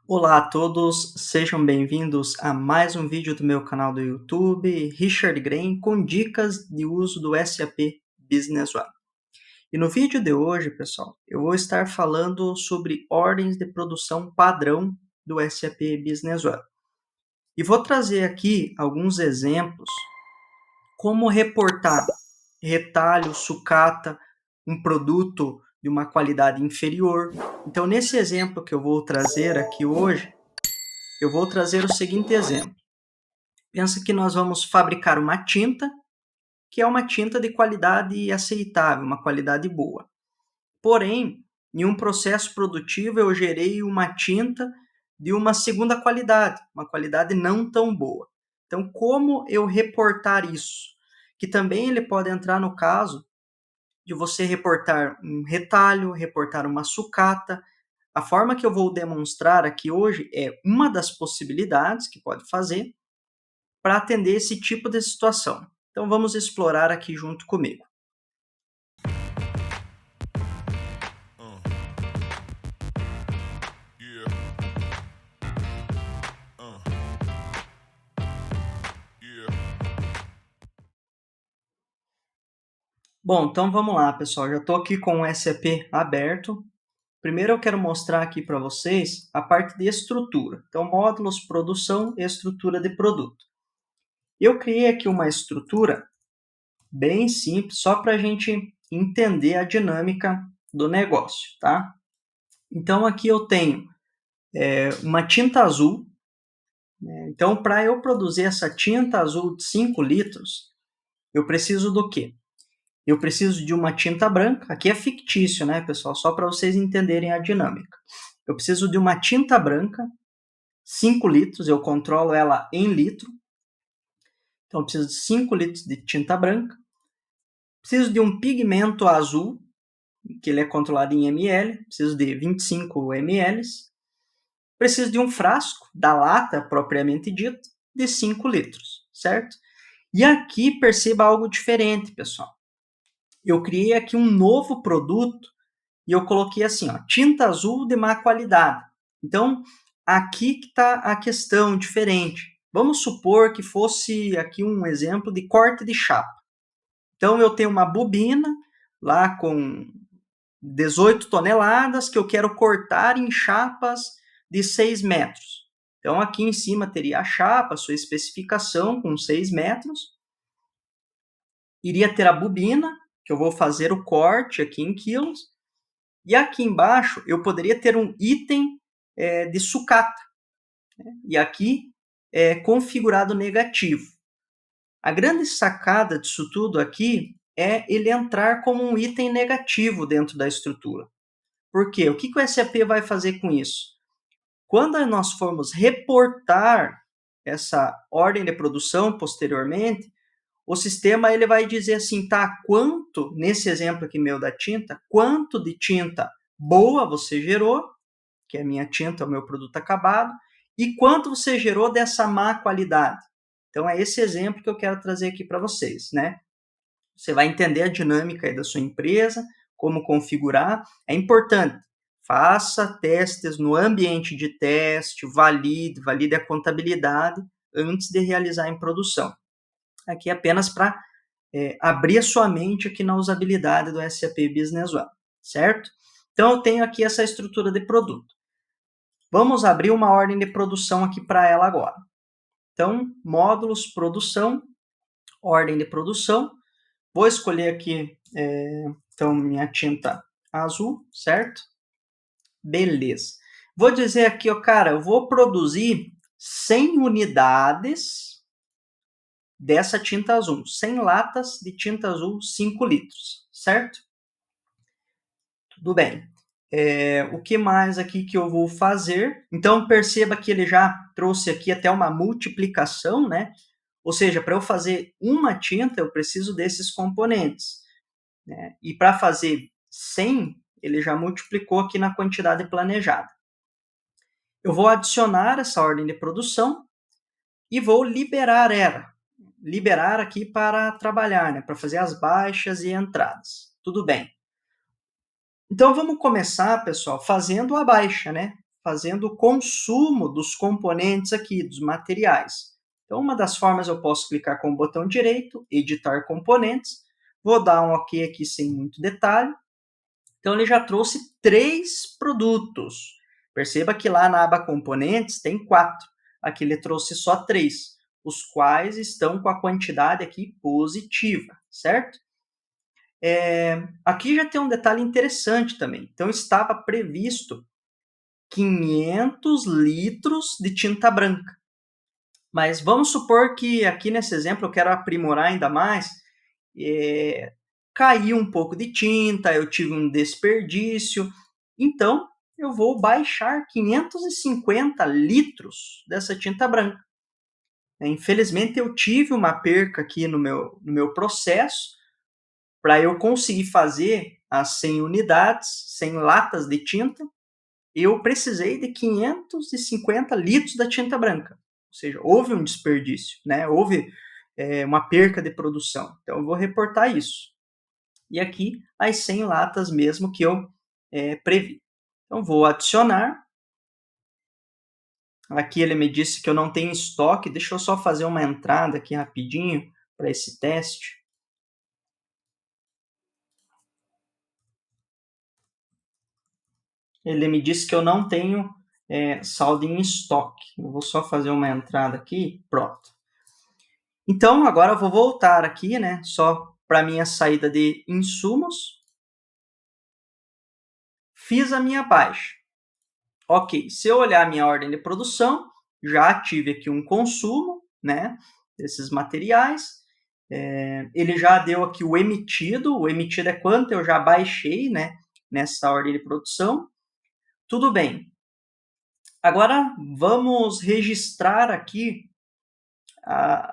Olá a todos, sejam bem-vindos a mais um vídeo do meu canal do YouTube, Richard Graham, com dicas de uso do SAP Business One. E no vídeo de hoje, pessoal, eu vou estar falando sobre ordens de produção padrão do SAP Business One. E vou trazer aqui alguns exemplos como reportar retalho, sucata, um produto de uma qualidade inferior. Então, nesse exemplo que eu vou trazer aqui hoje, eu vou trazer o seguinte exemplo. Pensa que nós vamos fabricar uma tinta, que é uma tinta de qualidade aceitável, uma qualidade boa. Porém, em um processo produtivo, eu gerei uma tinta de uma segunda qualidade, uma qualidade não tão boa. Então, como eu reportar isso? Que também ele pode entrar no caso de você reportar um retalho, reportar uma sucata. A forma que eu vou demonstrar aqui hoje é uma das possibilidades que pode fazer para atender esse tipo de situação. Então vamos explorar aqui junto comigo. Bom, então vamos lá, pessoal. Já estou aqui com o SAP aberto. Primeiro eu quero mostrar aqui para vocês a parte de estrutura. Então, módulos, produção e estrutura de produto. Eu criei aqui uma estrutura bem simples, só para a gente entender a dinâmica do negócio, tá? Então, aqui eu tenho uma tinta azul. Então, para eu produzir essa tinta azul de 5 litros, eu preciso do quê? Eu preciso de uma tinta branca. Aqui é fictício, né, pessoal? Só para vocês entenderem a dinâmica. Eu preciso de uma tinta branca, 5 litros, eu controlo ela em litro. Então, eu preciso de 5 litros de tinta branca. Preciso de um pigmento azul, que ele é controlado em ml. Preciso de 25 ml. Preciso de um frasco, da lata propriamente dito, de 5 litros, certo? E aqui perceba algo diferente, pessoal. Eu criei aqui um novo produto e eu coloquei assim, ó, tinta azul de má qualidade. Então, aqui que está a questão diferente. Vamos supor que fosse aqui um exemplo de corte de chapa. Então, eu tenho uma bobina lá com 18 toneladas que eu quero cortar em chapas de 6 metros. Então, aqui em cima teria a chapa, a sua especificação com 6 metros. Iria ter a bobina, que eu vou fazer o corte aqui em quilos. E aqui embaixo eu poderia ter um item de sucata. Né? E aqui é configurado negativo. A grande sacada disso tudo aqui é ele entrar como um item negativo dentro da estrutura. Por quê? O que o SAP vai fazer com isso? Quando nós formos reportar essa ordem de produção posteriormente, o sistema ele vai dizer assim, tá, quanto, nesse exemplo aqui meu da tinta, quanto de tinta boa você gerou, que é a minha tinta, o meu produto acabado, e quanto você gerou dessa má qualidade. Então é esse exemplo que eu quero trazer aqui para vocês, né? Você vai entender a dinâmica aí da sua empresa, como configurar. É importante, faça testes no ambiente de teste, valide a contabilidade antes de realizar em produção. Aqui é apenas para abrir a sua mente aqui na usabilidade do SAP Business One, certo? Então eu tenho aqui essa estrutura de produto. Vamos abrir uma ordem de produção aqui para ela agora. Então, módulos, produção, ordem de produção. Vou escolher aqui, então, minha tinta azul, certo? Beleza. Vou dizer aqui, ó, cara, eu vou produzir 100 unidades dessa tinta azul. 100 latas de tinta azul, 5 litros, certo? Tudo bem. O que mais aqui que eu vou fazer? Então, perceba que ele já trouxe aqui até uma multiplicação, né? Ou seja, para eu fazer uma tinta, eu preciso desses componentes. Né? E para fazer 100, ele já multiplicou aqui na quantidade planejada. Eu vou adicionar essa ordem de produção e vou liberar ela. Liberar aqui para trabalhar, né? Para fazer as baixas e entradas. Tudo bem. Então vamos começar, pessoal, fazendo a baixa, né? fazendo o consumo dos componentes aqui, dos materiais. Então, uma das formas eu posso clicar com o botão direito, editar componentes, vou dar um OK aqui sem muito detalhe. Então, ele já trouxe 3 produtos. Perceba que lá na aba componentes tem 4. Aqui ele trouxe só 3, os quais estão com a quantidade aqui positiva, certo? Aqui já tem um detalhe interessante também. Então, estava previsto 500 litros de tinta branca. Mas vamos supor que aqui nesse exemplo eu quero aprimorar ainda mais. Caiu um pouco de tinta, eu tive um desperdício. Então, eu vou baixar 550 litros dessa tinta branca. Infelizmente, eu tive uma perca aqui no meu processo. Para eu conseguir fazer as 100 unidades, 100 latas de tinta, eu precisei de 550 litros da tinta branca. Ou seja, houve um desperdício, né? Houve uma perca de produção. Então, eu vou reportar isso. E aqui, as 100 latas mesmo que eu previ. Então, vou adicionar. Aqui ele me disse que eu não tenho estoque. Deixa eu só fazer uma entrada aqui rapidinho para esse teste. Ele me disse que eu não tenho saldo em estoque. Eu vou só fazer uma entrada aqui, pronto. Então, agora eu vou voltar aqui, né, só para a minha saída de insumos. Fiz a minha baixa. Ok, se eu olhar a minha ordem de produção, já tive aqui um consumo, né, desses materiais. Ele já deu aqui o emitido é quanto eu já baixei, né, nessa ordem de produção. Tudo bem. Agora, vamos registrar aqui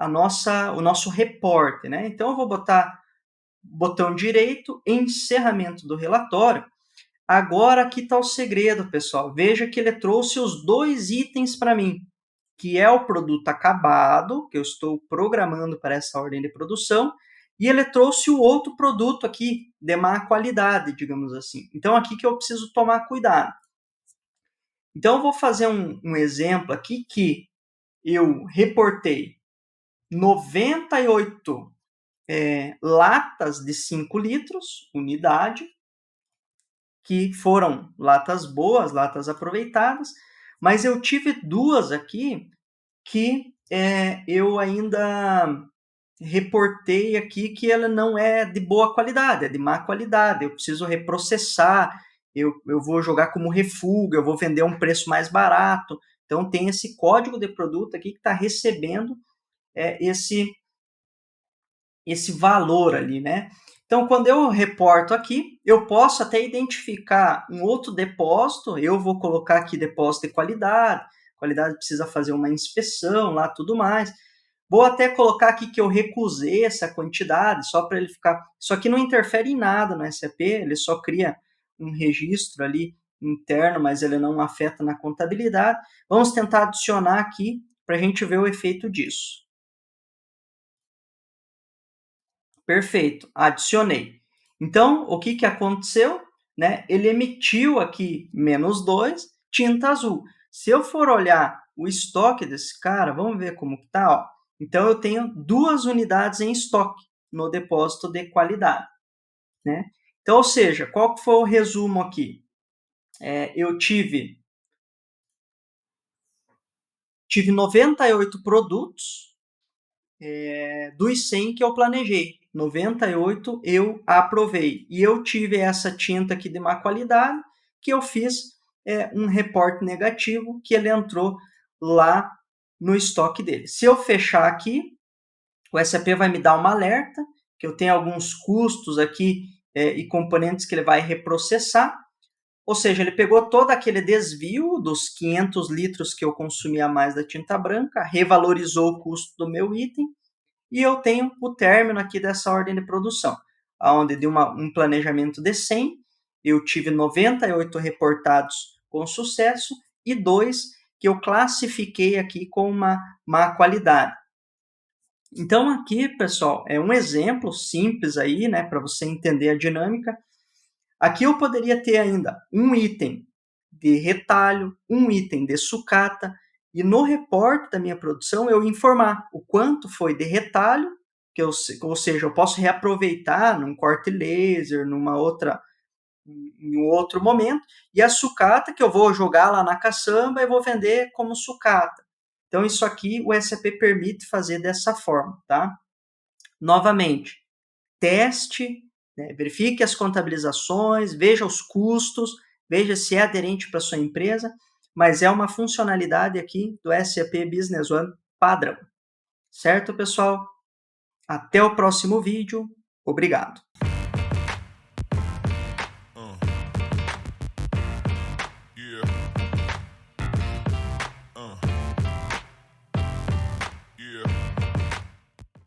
o nosso reporte, né? Então, eu vou botar botão direito, encerramento do relatório. Agora, aqui está o segredo, pessoal. Veja que ele trouxe os 2 itens para mim, que é o produto acabado, que eu estou programando para essa ordem de produção, e ele trouxe o outro produto aqui, de má qualidade, digamos assim. Então, aqui que eu preciso tomar cuidado. Então, eu vou fazer um exemplo aqui que eu reportei 98 latas de 5 litros, unidade, que foram latas boas, latas aproveitadas, mas eu tive 2 aqui que eu ainda reportei aqui que ela não é de boa qualidade, é de má qualidade. Eu preciso reprocessar, eu vou jogar como refuga, eu vou vender a um preço mais barato. Então, tem esse código de produto aqui que está recebendo esse valor ali, né? Então, quando eu reporto aqui, eu posso até identificar um outro depósito, eu vou colocar aqui depósito de qualidade precisa fazer uma inspeção lá, tudo mais. Vou até colocar aqui que eu recusei essa quantidade, só para ele ficar... Isso aqui não interfere em nada no SAP, ele só cria um registro ali interno, mas ele não afeta na contabilidade. Vamos tentar adicionar aqui para a gente ver o efeito disso. Perfeito, adicionei. Então, o que aconteceu? Né? Ele emitiu aqui -2, tinta azul. Se eu for olhar o estoque desse cara, vamos ver como está. Então, eu tenho 2 unidades em estoque no depósito de qualidade. Né? Então, ou seja, qual foi o resumo aqui? Eu tive 98 produtos dos 100 que eu planejei. 98 eu aprovei. E eu tive essa tinta aqui de má qualidade, que eu fiz um reporte negativo, que ele entrou lá no estoque dele. Se eu fechar aqui, o SAP vai me dar um alerta, que eu tenho alguns custos aqui e componentes que ele vai reprocessar. Ou seja, ele pegou todo aquele desvio dos 500 litros que eu consumi a mais da tinta branca, revalorizou o custo do meu item, e eu tenho o término aqui dessa ordem de produção, onde de um planejamento de 100, eu tive 98 reportados com sucesso e 2 que eu classifiquei aqui com uma má qualidade. Então, aqui, pessoal, é um exemplo simples aí, né, para você entender a dinâmica. Aqui eu poderia ter ainda um item de retalho, um item de sucata, e no reporte da minha produção eu informar o quanto foi de retalho, ou seja, eu posso reaproveitar num corte laser, em um outro momento, e a sucata que eu vou jogar lá na caçamba e vou vender como sucata. Então, isso aqui o SAP permite fazer dessa forma, tá? Novamente, teste, né, verifique as contabilizações, veja os custos, veja se é aderente para sua empresa, mas é uma funcionalidade aqui do SAP Business One padrão. Certo, pessoal? Até o próximo vídeo. Obrigado.